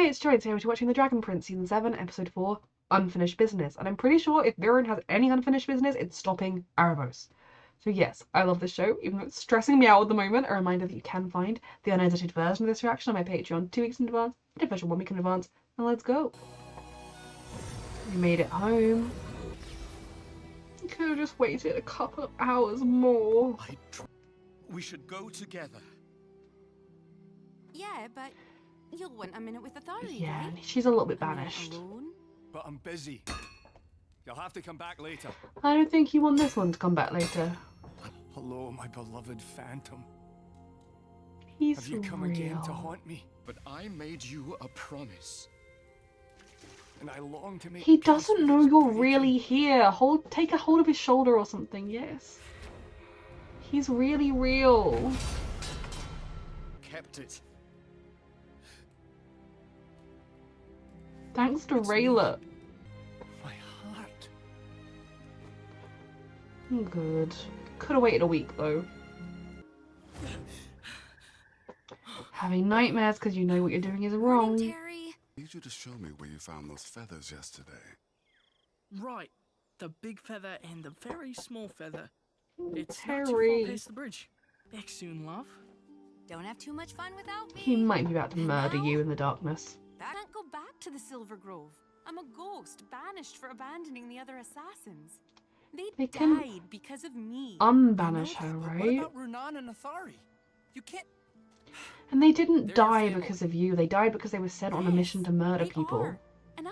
Hi, it's Joy. Today we're watching The Dragon Prince Season 7, Episode 4, Unfinished Business. And I'm pretty sure if Viren has any unfinished business, it's stopping Erebos. So yes, I love this show, even though it's stressing me out at the moment. A reminder that you can find the unedited version of this reaction on my Patreon 2 weeks in advance, and a version 1 week in advance. And let's go. We made it home. I could have just waited a couple of hours more. We should go together. Yeah, but you'll want a minute with authority, Yeah, right? she's a little bit banished. But I'm busy. You'll have to come back later. I don't think you want this one to come back later. Hello, my beloved phantom. He's Have you come real. again to haunt me? But I made you a promise. And I long to make He peace doesn't with know its you're breaking. really here. Take a hold of his shoulder or something, yes. He's really real. Kept it. Thanks to It's me. Rayla. My heart. Good. Could have waited a week though. Having nightmares because you know what you're doing is wrong. Morning, Terry. I need you to show me where you found those feathers yesterday. Right. The big feather and the very small feather. It's not too Terry. far past the bridge. Back soon, love. Don't have too much fun without me. He might be about to murder you in the darkness. I can't go back to the Silver Grove. I'm a ghost, banished for abandoning the other assassins. They They can died because of me. Unbanish her, But right? What about Runan and Athari? You can't. And they didn't They're die your family. because of you. They died because they were sent on a mission to murder They people. are. And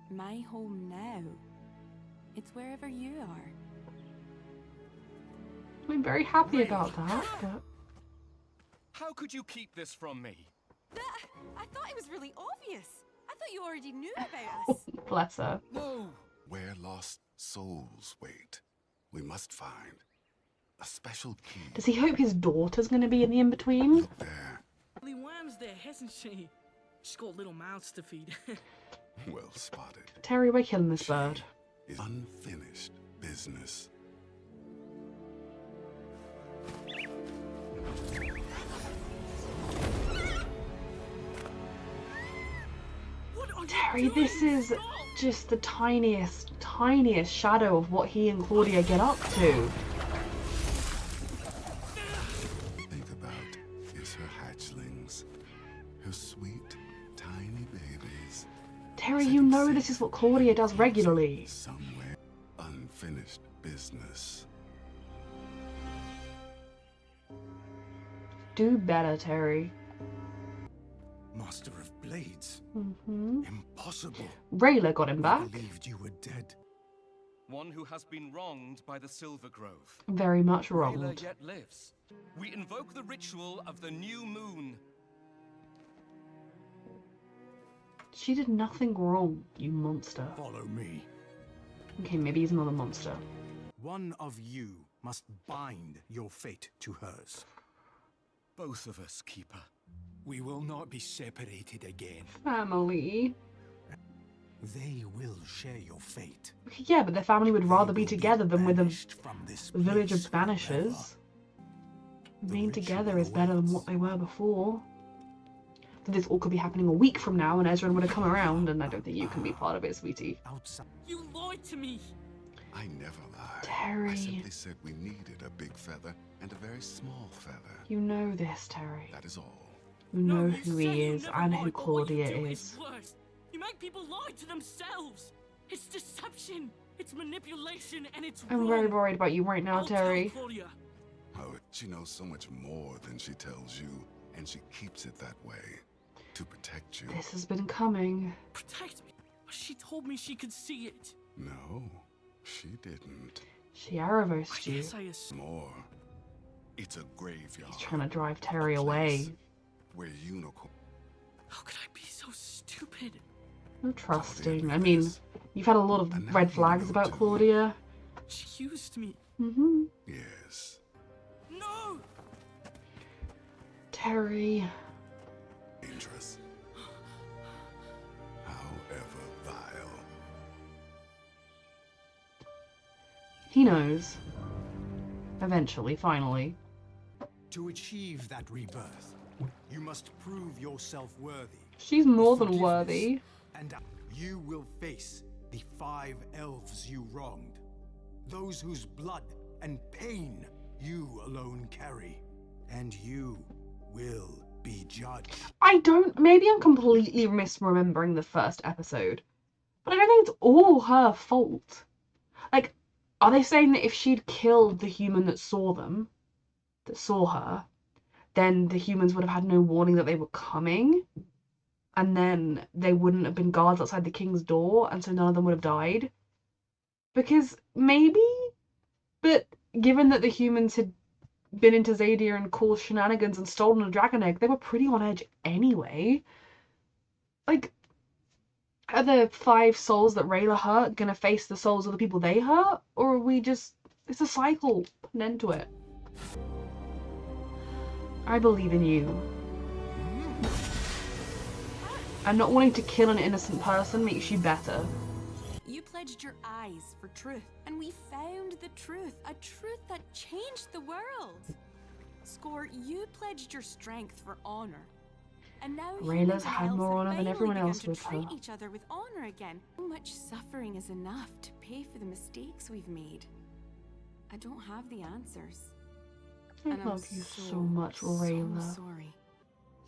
my home now. It's wherever you are. I'm very happy about that, but How could you keep this from me? I thought it was really obvious. I thought you already knew about us. bless her. No. Where lost souls wait, we must find a special key. Does he hope his daughter's going to be in the in-between? Look there. Lee Wham's there, hasn't she? She's got little mouths to feed. Well spotted. Terry, we're killing this bird. Is unfinished business. What are you Terry, doing? this is Stop! just the tiniest shadow of what he and Claudia get up to. Think about is her hatchlings, her sweet, tiny babies. Terry, you know this is what Claudia does regularly. Somewhere unfinished business. Do better, Terry. Master of Blades. Mm-hmm. Impossible. Rayla got him back. Believed you were dead. One who has been wronged by the Silver Grove. Very much Rayla wronged. yet lives. We invoke the ritual of the new moon. She did nothing wrong, you monster. Follow me. Okay, maybe he's another monster. One of you must bind your fate to hers. Both of us, Keeper. We will not be separated again. Family. They will share your fate. Okay, yeah, but their family would rather be They will together than with banished from this a village place of banishers. forever. Being The together is ritual better than awaits. what they were before. So this all could be happening a week from now and Ezra would have come around, and I don't think you can be part of it, sweetie. Outside. You lied to me. I never lied. Terry. I simply said we needed a big feather and a very small feather. You know this, Terry. That is all. You know No, who you say he you is never and lied, who but what you Claudia do is. worse. You make people lie to themselves. It's deception. It's manipulation, and it's I'm wrong. very worried about you right now, I'll tell Terry. Claudia. Oh, she knows so much more than she tells you, and she keeps it that way. To protect you. This has been coming. Protect me. She told me she could see it. No, she didn't. She I Erebosed you. guess I assumed. More. It's a graveyard. He's trying to drive Terry A place away. Where unicorn. How could I be so stupid? No trusting. I mean, you've had a lot And of now red you flags know about too. Claudia. She used me. Mm-hmm. Yes. No! Terry. Dangerous. However vile. He knows. Eventually, finally. To achieve that rebirth, you must prove yourself worthy She's more of than forgiveness, worthy. And you will face the 5 elves you wronged. Those whose blood and pain you alone carry. And you will be judged. Maybe I'm completely misremembering the first episode, but I don't think it's all her fault. Like, are they saying that if she'd killed the human that saw her, then the humans would have had no warning that they were coming? And then they wouldn't have been guards outside the king's door, and so none of them would have died? Because maybe, but given that the humans had been into Zadia and caused shenanigans and stolen a dragon egg, they were pretty on edge anyway. Like, are the 5 souls that Rayla hurt gonna face the souls of the people they hurt? Or are we just... It's a cycle. Put an end to it. I believe in you. And not wanting to kill an innocent person makes you better. You pledged your eyes for truth, and we found the truth. A truth that changed the world. Score, you pledged your strength for honor. And now Rayla's had more honor than everyone else with her. treat each other with honor again. How much suffering is enough to pay for the mistakes we've made? I don't have the answers. I love you so much, Rayla. So sorry.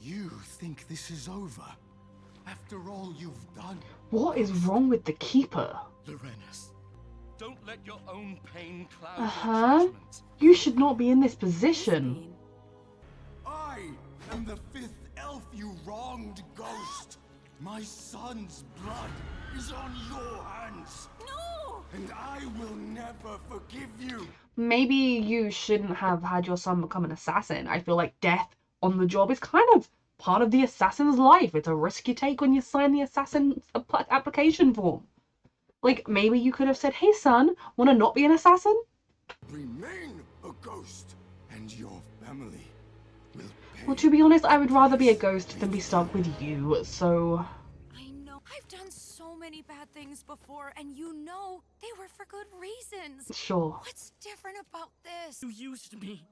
You think this is over? After all you've done? What is wrong with the Keeper? Lorenas, don't let your own pain cloud Uh-huh. your judgment. You should not be in this position. I am the 5th elf you wronged, Ghost. My son's blood is on your hands. No! And I will never forgive you. Maybe you shouldn't have had your son become an assassin. I feel like death on the job is kind of part of the assassin's life. It's a risk you take when you sign the assassin application form. Like, maybe you could have said, hey son, wanna not be an assassin? Remain a ghost, and your family will pay. Well, to be honest, I would rather be a ghost than be stuck with you, so... I know. I've done so many bad things before, and you know they were for good reasons. Sure. What's different about this? You used me.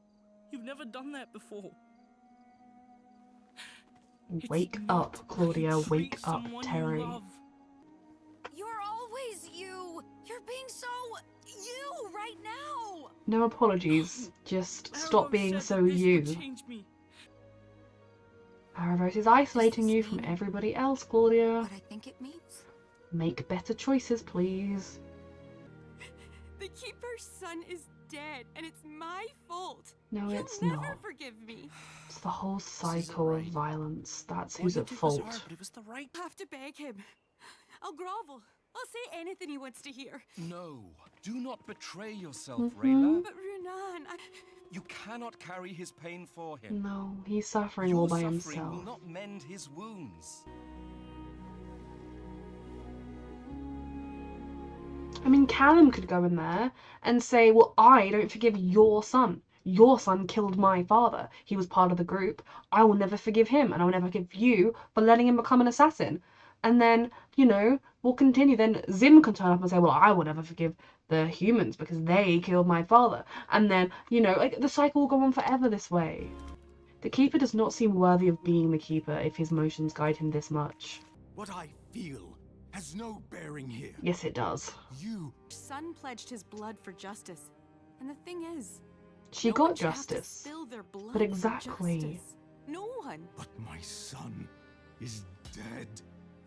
You've never done that before. It's Wake not up, how you Claudia. treat Wake up, someone you Terry. love. You're always you. You're being so you right now. No apologies. Just stop Arrow being said so that this you. would change me. Aravos is isolating you from everybody else, Claudia. What I think it means. Make better choices, please. The Keeper's son is dead, and it's my fault. No, You'll it's never not. forgive me. It's the whole isn't cycle of right. violence. That's What who's you at did was fault. hard, but it was the right. I have to beg him. I'll grovel. I'll say anything he wants to hear. No, do not betray yourself, Mm-hmm. Rayla. But Runan, You cannot carry his pain for him. No, he's suffering Your all by suffering himself. will not mend his wounds. I mean, Callum could go in there and say, well, I don't forgive your son. Your son killed my father. He was part of the group. I will never forgive him, and I will never forgive you for letting him become an assassin. And then, you know, we'll continue. Then Zim can turn up and say, well, I will never forgive the humans because they killed my father. And then, you know, like, the cycle will go on forever this way. The Keeper does not seem worthy of being the Keeper if his motions guide him this much. What I feel has no bearing here. Yes, it does. You son pledged his blood for justice. And the thing is, She no got one should have to justice. spill their blood But for exactly. justice. No one. But my son is dead.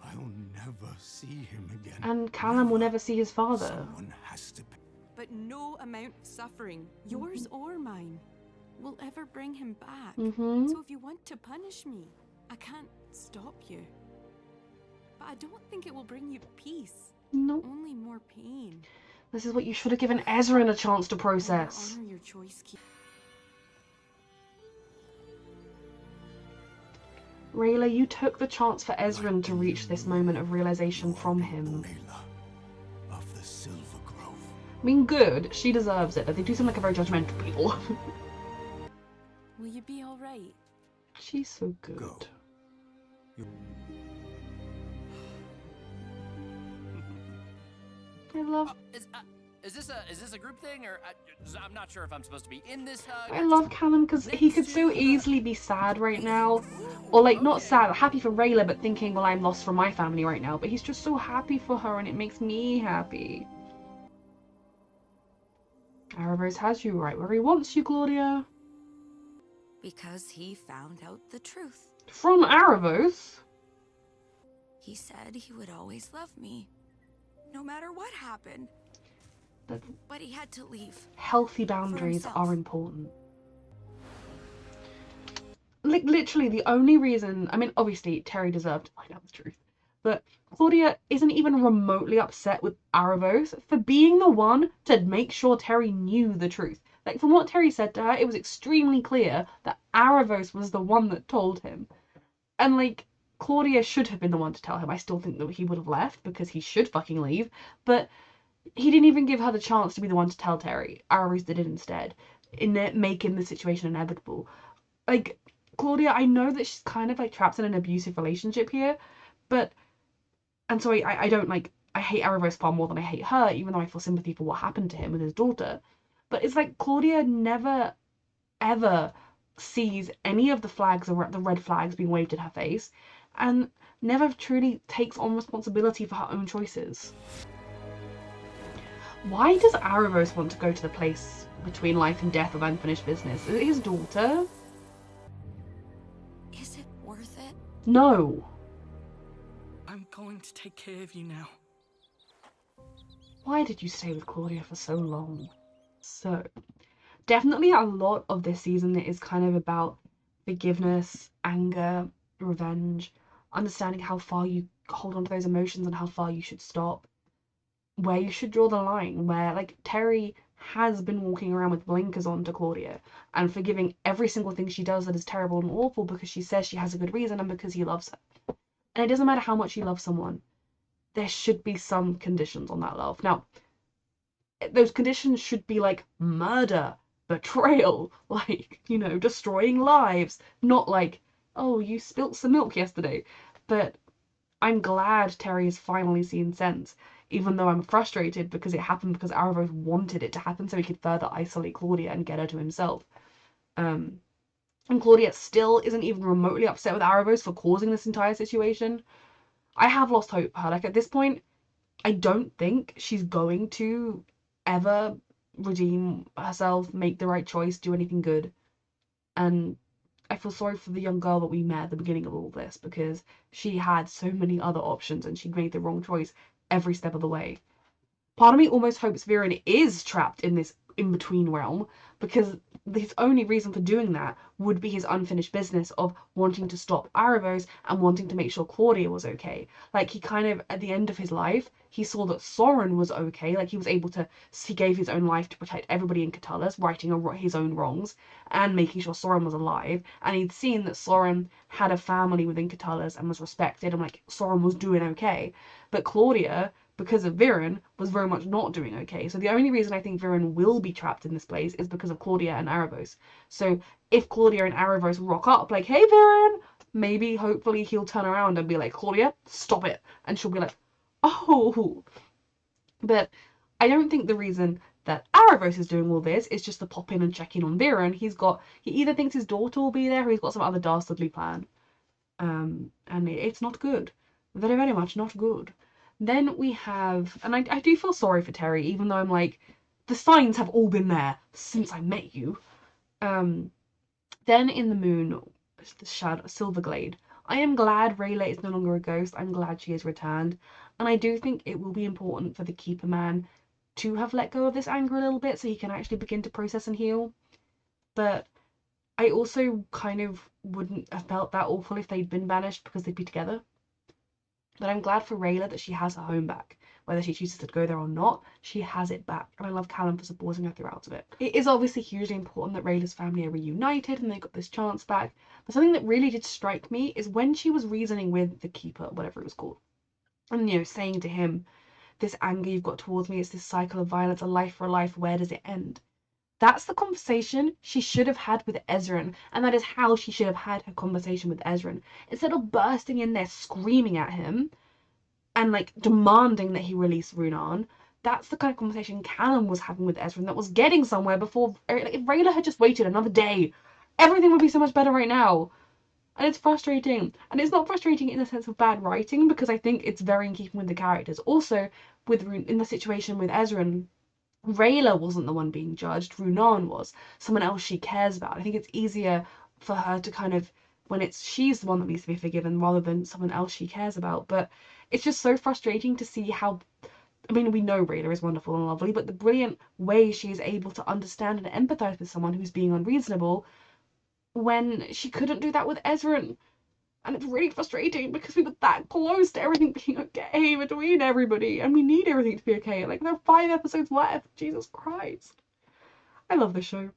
I'll never see him again. And Callum will never see his father. Someone has to pay. But no amount of suffering, yours or mine, will ever bring him back. Mm-hmm. So if you want to punish me, I can't stop you. But I don't think it will bring you peace. No. Only more pain. This is what you should have given Ezra a chance to I will process. honor your choice, Rayla, you took the chance for Ezra to reach this moment of realization from him. Rayla of the Silver Grove. I mean, good. She deserves it, but they do seem like a very judgmental people. Will you be alright? She's so good. Go. I love... Is this a group thing, or I'm not sure if I'm supposed to be in this hug? I love Callum because he could so easily be sad right now, or like not sad, happy for Rayla, but thinking, well, I'm lost from my family right now. But he's just so happy for her, and it makes me happy. Arrowverse has you right where he wants you, Claudia. Because he found out the truth. From Arrowverse? He said he would always love me, no matter what happened. But he had to leave. Healthy boundaries are important. Like, literally, the only reason... I mean, obviously, Terry deserved to find out the truth. But Claudia isn't even remotely upset with Arrowverse for being the one to make sure Terry knew the truth. Like, from what Terry said to her, it was extremely clear that Arrowverse was the one that told him. And, like, Claudia should have been the one to tell him. I still think that he would have left, because he should fucking leave. But he didn't even give her the chance to be the one to tell Terry. Arrowverse did it instead, in making the situation inevitable. Like, Claudia, I know that she's kind of, like, trapped in an abusive relationship here, but... And so I don't, like... I hate Arrowverse far more than I hate her, even though I feel sympathy for what happened to him with his daughter. But it's like Claudia never, ever sees any of the flags, the red flags being waved in her face, and never truly takes on responsibility for her own choices. Why does Arrowverse want to go to the place between life and death of unfinished business? Is it his daughter? Is it worth it? No. I'm going to take care of you now. Why did you stay with Claudia for so long? So, definitely a lot of this season is kind of about forgiveness, anger, revenge, understanding how far you hold on to those emotions and how far you should stop, where you should draw the line, where, like, Terry has been walking around with blinkers on to Claudia and forgiving every single thing she does that is terrible and awful because she says she has a good reason and because he loves her. And it doesn't matter how much you love someone, there should be some conditions on that love. Now, those conditions should be like murder, betrayal, like, you know, destroying lives, not like, oh, you spilt some milk yesterday. But I'm glad Terry has finally seen sense, even though I'm frustrated because it happened because Arrowverse wanted it to happen so he could further isolate Claudia and get her to himself. And Claudia still isn't even remotely upset with Arrowverse for causing this entire situation. I have lost hope for her. Like, at this point, I don't think she's going to ever redeem herself, make the right choice, do anything good. And I feel sorry for the young girl that we met at the beginning of all this, because she had so many other options and she'd made the wrong choice every step of the way. Part of me almost hopes Viren is trapped in this in-between realm, because his only reason for doing that would be his unfinished business of wanting to stop Arrowverse and wanting to make sure Claudia was okay. Like, he kind of, at the end of his life, he saw that Soren was okay. Like, he was able to, he gave his own life to protect everybody in Catullus, righting his own wrongs and making sure Soren was alive. And he'd seen that Soren had a family within Catullus and was respected, and, like, Soren was doing okay. But Claudia, because of Viren, was very much not doing okay. So the only reason I think Viren will be trapped in this place is because of Claudia and Arrowverse. So if Claudia and Arrowverse rock up, like, hey, Viren, maybe, hopefully, he'll turn around and be like, Claudia, stop it. And she'll be like, oh. But I don't think the reason that Arrowverse is doing all this is just to pop in and check in on Viren. He either thinks his daughter will be there or he's got some other dastardly plan. And it's not good. Very, very much not good. Then we have, and I do feel sorry for Terry, even though I'm like, the signs have all been there since I met you. Then in the moon, the shadow, Silverglade, I am glad Rayla is no longer a ghost. I'm glad she has returned. And I do think it will be important for the Keeper Man to have let go of this anger a little bit so he can actually begin to process and heal. But I also kind of wouldn't have felt that awful if they'd been banished because they'd be together. But I'm glad for Rayla that she has her home back. Whether she chooses to go there or not, she has it back. And I love Callum for supporting her throughout of it. It is obviously hugely important that Rayla's family are reunited and they got this chance back. But something that really did strike me is when she was reasoning with the Keeper, whatever it was called. And, you know, saying to him, this anger you've got towards me, it's this cycle of violence, a life for a life, where does it end? That's the conversation she should have had with Ezran, and that is how she should have had her conversation with Ezran. Instead of bursting in there screaming at him and, like, demanding that he release Runan, that's the kind of conversation Callum was having with Ezra, and that was getting somewhere before. Like, if Rayla had just waited another day, everything would be so much better right now. And it's frustrating. And it's not frustrating in the sense of bad writing, because I think it's very in keeping with the characters. Also, in the situation with Ezra, Rayla wasn't the one being judged, Runan was. Someone else she cares about. I think it's easier for her to kind of, when she's the one that needs to be forgiven rather than someone else she cares about. But it's just so frustrating to see how, I mean, we know Rayla is wonderful and lovely, but the brilliant way she is able to understand and empathize with someone who's being unreasonable when she couldn't do that with Ezra. And it's really frustrating because we were that close to everything being okay between everybody, and we need everything to be okay. Like, there are 5 episodes left. Jesus Christ. I love this show.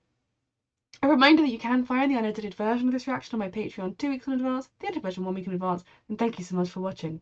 A reminder that you can find the unedited version of this reaction on my Patreon 2 weeks in advance, the edited version 1 week in advance, and thank you so much for watching.